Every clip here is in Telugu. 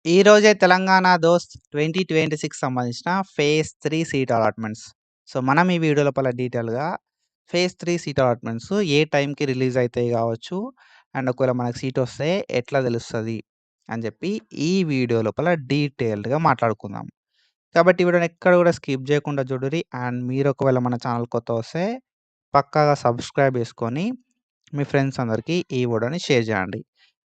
ఈరోజే తెలంగాణ దోస్త్ 2026 సంబంధించిన ఫేజ్ 3 సీట్ అలాట్‌మెంట్స్. సో, మనం ఈ వీడియో లోపల డీటెయిల్‌గా ఫేజ్ 3 సీట్ అలాట్‌మెంట్స్ ఏ టైంకి రిలీజ్ అయితాయి గావచ్చు, అండ్ ఒకవేళ మనకు సీట్ వస్తే ఎట్లా తెలుస్తది అని చెప్పి ఈ వీడియో లోపల డీటెయిల్డ్‌గా మాట్లాడుకుందాం. కాబట్టి ఈ వీడియోని ఎక్కడ కూడా స్కిప్ చేయకుండా చూడుర్రి. అండ్ మీరు ఒకవేళ మన ఛానల్ కొత్త వస్తే పక్కాగా సబ్స్క్రైబ్ చేసుకొని మీ ఫ్రెండ్స్ అందరికీ ఈ వీడియోని షేర్ చేయండి.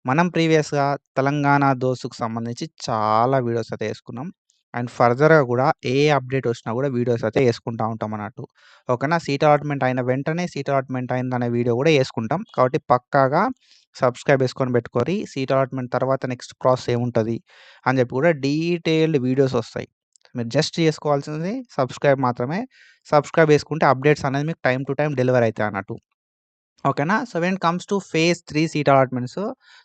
మనం ప్రీవియస్‌గా తెలంగాణ దోస్త్‌కి సంబంధించి చాలా వీడియోస్ అయితే చేసుకున్నాం. అండ్ ఫర్దర్‌గా కూడా ఏ అప్డేట్ వచ్చినా కూడా వీడియోస్ అయితే చేసుకుంటా ఉంటాం అన్నట్టు. ఓకేనా? సీట్ అలాట్‌మెంట్ అయిన వెంటనే సీట్ అలాట్‌మెంట్ అయిందనే వీడియో కూడా చేసుకుంటాం. కాబట్టి పక్కాగా సబ్స్క్రైబ్ చేసుకొని పెట్టుకోరి. సీట్ అలాట్‌మెంట్ తర్వాత నెక్స్ట్ ప్రాసెస్ ఏముంటది అని చెప్పి కూడా డీటెయిల్డ్ వీడియోస్ వస్తాయి. మీరు జస్ట్ చేసుకోవాల్సింది సబ్స్క్రైబ్ మాత్రమే. సబ్స్క్రైబ్ చేసుకుంటే అప్డేట్స్ అనేది మీకు టైమ్ టు టైమ్ డెలివర్ అయితాయి అన్నట్టు. ఓకేనా? So, when it comes to phase 3 seat allotments.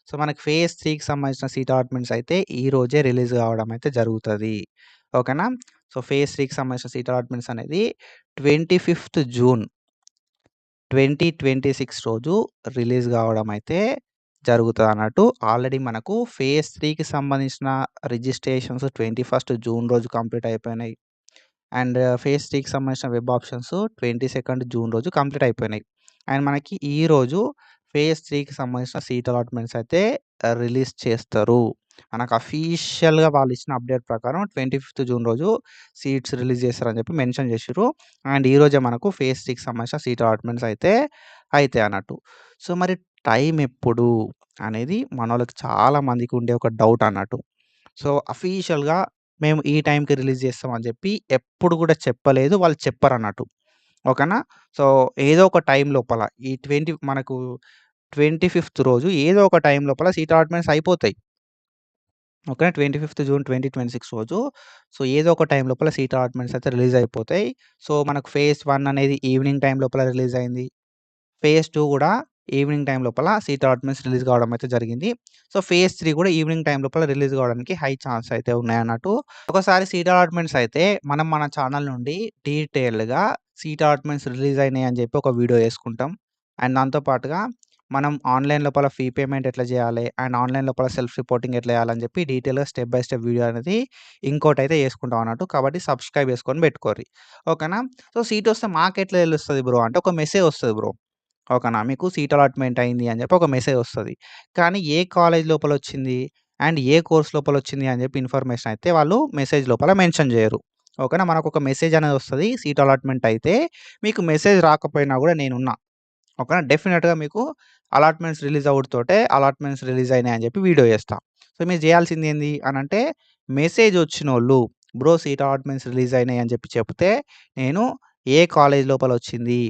So, మనకి ఫేజ్ 3కి సంబంధించిన సీట్ అలాట్‌మెంట్స్ అయితే ఈ రోజే రిలీజ్ కావడం అయితే జరుగుతది. ఓకేనా? సో, ఫేజ్ 3కి సంబంధించిన సీట్ అలాట్‌మెంట్స్ అనేది 25థ్ జూన్ 2026 రోజు రిలీజ్ కావడం అయితే జరుగుతదన్నట్టు. ఆల్రెడీ మనకు ఫేజ్ 3కి సంబంధించిన రిజిస్ట్రేషన్స్ 21st జూన్ రోజు కంప్లీట్ అయిపోయినాయి. అండ్ ఫేజ్ 3కి సంబంధించిన వెబ్ ఆప్షన్స్ 22nd జూన్ రోజు కంప్లీట్ అయిపోయినాయి. అండ్ మనకి ఈరోజు ఫేజ్ 3కి సంబంధించిన సీట్ అలాట్‌మెంట్స్ అయితే రిలీజ్ చేస్తారు. మనకు అఫీషియల్‌గా వాళ్ళు ఇచ్చిన అప్డేట్ ప్రకారం 25th జూన్ రోజు సీట్స్ రిలీజ్ చేస్తారని చెప్పి మెన్షన్ చేసిర్రు. అండ్ ఈరోజే మనకు ఫేజ్ 3కి సంబంధించిన సీట్ అలాట్‌మెంట్స్ అయితే అయితాయి అన్నట్టు. సో, మరి టైం ఎప్పుడు అనేది మనోళ్ళకి చాలా మందికి ఉండే ఒక డౌట్ అన్నట్టు. సో, అఫీషియల్‌గా మేము ఈ టైంకి రిలీజ్ చేస్తాం అని చెప్పి ఎప్పుడు కూడా చెప్పలేదు. వాళ్ళు చెప్పరన్నట్టు. ఓకేనా? సో, ఏదో ఒక టైం లోపల ఈ 20 మనకు 25థ్ రోజు ఏదో ఒక టైం లోపల సీట్ అలాట్‌మెంట్స్ అయిపోతాయి. ఓకేనా? 25థ్ జూన్ 2026 రోజు సో, ఏదో ఒక టైం లోపల సీట్ అలాట్‌మెంట్స్ అయితే రిలీజ్ అయిపోతాయి. సో, మనకు ఫేజ్ 1 అనేది ఈవినింగ్ టైం లోపల రిలీజ్ అయింది. ఫేజ్ 2 గూడా ఈవినింగ్ టైం లోపల సీట్ అలాట్‌మెంట్స్ రిలీజ్ కావడం అయితే జరిగింది. సో, ఫేజ్ 3 కూడా ఈవినింగ్ టైం లోపల రిలీజ్ కావడానికి హై ఛాన్స్ అయితే ఉన్నాయన్నట్టు. ఒకసారి సీట్ అలాట్‌మెంట్స్ అయితే మనం మన ఛానల్ నుండి డీటెయిల్డ్‌గా సీట్ అలాట్‌మెంట్స్ రిలీజ్ అయినాయి అని చెప్పి ఒక వీడియో చేసుకుంటాం. అండ్ దాంతో పాటుగా మనం ఆన్‌లైన్ లోపల ఫీ పేమెంట్ ఎట్లా చేయాలి? అండ్ ఆన్‌లైన్ లోపల సెల్ఫ్ రిపోర్టింగ్ ఎట్లా చేయాలని చెప్పి డీటెయిల్‌గా స్టెప్ బై స్టెప్ వీడియో అనేది ఇంకోటైతే చేసుకుంటాం అన్నట్టు. కాబట్టి సబ్స్క్రైబ్ చేసుకొని పెట్టుకోర్రి. ఓకేనా? సో, సీట్ వస్తే మాకెట్లా తెలుస్తది బ్రో అంటే ఒక మెసేజ్ వస్తది బ్రో. ఓకేనా? మీకు సీట్ అలాట్‌మెంట్ అయింది అని చెప్పి ఒక మెసేజ్ వస్తది. కానీ ఏ కాలేజ్ లోపలొచ్చింది? అండ్ ఏ కోర్స్ లోపలొచ్చింది అని చెప్పి ఇన్ఫర్మేషన్ అయితే వాళ్ళు మెసేజ్ లోపల మెన్షన్ చేయరు. ఓకేనా? మనకొక మెసేజ్ అనేది వస్తది. సీట్ అలాట్‌మెంట్ అయితే మీకు మెసేజ్ రాకపోయినా కూడా నేనున్నా. ఓకేనా? డెఫినిట్‌గా మీకు అలాట్‌మెంట్స్ రిలీజ్ అవ్వుడుతోటే అలాట్‌మెంట్స్ రిలీజ్ అయినాయి అని చెప్పి వీడియో చేస్తా. సో, మీరు చేయాల్సిందేంది అనంటే మెసేజ్ వచ్చినోళ్ళు బ్రో సీట్ అలాట్‌మెంట్స్ రిలీజ్ అయినాయి అని చెప్పి చెప్తే నేను ఏ కాలేజ్ లోపలొచ్చింది?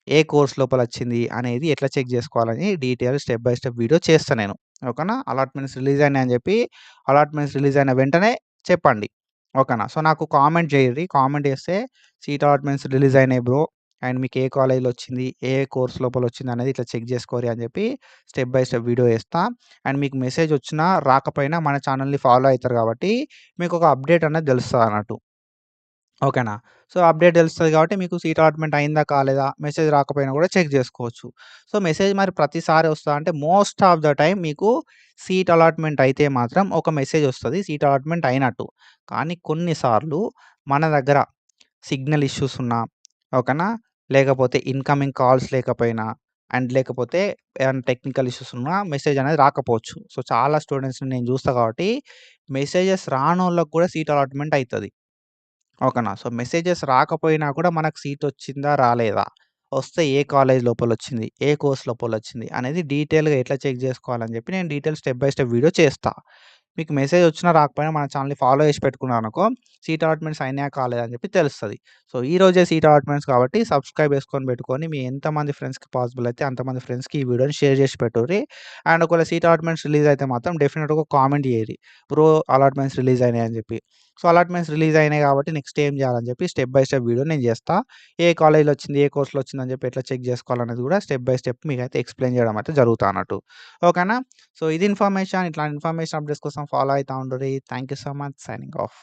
ఏ కోర్స్ లోపలొచ్చింది? అనేది ఎట్లా చెక్ చేసుకోవాలని detail step by step video చేస్తా నేను. ఓకేనా? అలాట్‌మెంట్స్ రిలీజ్ అయినాయి అని చెప్పి అలాట్‌మెంట్స్ రిలీజ్ అయిన వెంటనే చెప్పండి. ఓకేనా? సో, నాకు కామెంట్ చేయుర్రి. కామెంట్ చేస్తే సీట్ అలాట్‌మెంట్స్ రిలీజ్ అయినాయి బ్రో. అండ్ మీకు ఏ కాలేజ్‌లో వచ్చింది? ఏ కోర్స్ లోపలొచ్చింది అనేది ఇట్లా చెక్ చేసుకోర్రి అని చెప్పి స్టెప్ బై స్టెప్ వీడియో చేస్తా. అండ్ మీకు మెసేజ్ వచ్చినా రాకపోయినా మన ఛానెల్‌ని ఫాలో అయితారు కాబట్టి మీకొక అప్డేట్ అనేది తెలుస్తదన్నట్టు. ఓకేనా? సో, అప్డేట్ తెలుస్తది కాబట్టి మీకు సీట్ అలాట్‌మెంట్ అయిందా? కాలేదా? మెసేజ్ రాకపోయినా కూడా చెక్ చేసుకోవచ్చు. సో, మెసేజ్ మరి ప్రతిసారి వస్తదా అంటే మోస్ట్ ఆఫ్ ద టైమ్ మీకు సీట్ అలాట్‌మెంట్ అయితే మాత్రం ఒక మెసేజ్ వస్తది. సీట్ అలాట్‌మెంట్ అయినట్టు. కానీ కొన్ని సార్లు మన దగ్గర సిగ్నల్ ఇష్యూస్ ఉన్నా, ఓకేనా? లేకపోతే ఇన్‌కమింగ్ కాల్స్ లేకపోయినా, అండ్ లేకపోతే ఏమన్నా టెక్నికల్ ఇష్యూస్ ఉన్నా మెసేజ్ అనేది రాకపోవచ్చు. సో, చాలా స్టూడెంట్స్‌ని నేను చూస్తా కాబట్టి మెసేజెస్ రానోళ్ళకి కూడా సీట్ అలాట్‌మెంట్ అయితది. ఓకేనా? సో, మెసేజెస్ రాకపోయినా కూడా మనకు సీటొచ్చిందా? రాలేదా? వస్తే ఏ కాలేజ్ లోపలొచ్చింది? ఏ కోర్స్ లోపలొచ్చింది? అనేది డీటెయిల్‌గా ఎట్లా చెక్ జేసుకోవాలని జెప్పి నేను detail step by step video చేస్తా. మీకు మెసేజ్ వచ్చినా రాకపోయినా మన ఛానెల్‌ని ఫాలో చేసి పెట్టుకున్నారనుకో సీట్ అలాట్‌మెంట్స్ అయినాయా? కాలేదా? అని చెప్పి తెలుస్తది. సో, ఈరోజే సీట్ అలాట్‌మెంట్స్ కాబట్టి సబ్స్క్రైబ్ చేసుకొని పెట్టుకొని మీ ఎంతమంది ఫ్రెండ్స్‌కి పాసిబుల్ అయితే అంతమంది ఫ్రెండ్స్‌కి ఈ వీడియోని షేర్ చేసి పెట్టుర్రి. అండ్ ఒకవేళ సీట్ అలాట్‌మెంట్స్ రిలీజ్ అయితే మాత్రం డెఫినిట్‌గా ఒక కామెంట్ చేయిర్రి. బ్రో అలాట్‌మెంట్స్ రిలీజ్ అయినాయి అని జెప్పి. సో, అలాట్‌మెంట్స్ రిలీజ్ అయినాయి కాబట్టి నెక్స్ట్ ఏం జేయాలని జెప్పి స్టెప్ బై స్టెప్ వీడియో నేను జేస్తా. ఏ కాలేజ్‌లో వచ్చింది? ఏ కోర్స్‌లో వచ్చిందని జెప్పి ఎట్లా చెక్ జేసుకోవాలనేది గూడా స్టెప్ బై స్టెప్ మీకైతే ఎక్స్‌ప్లెయిన్ జేయడం అయితే జరుగుతా అన్నట్టు. ఓకేనా? సో, ఇది ఇన్ఫర్మేషన్. ఇట్లాంటి ఇన్ఫర్మేషన్ అప్డేట్స్ కోసం ఫాలో అయితా ఉండుర్రి. Thank you so much. Signing of.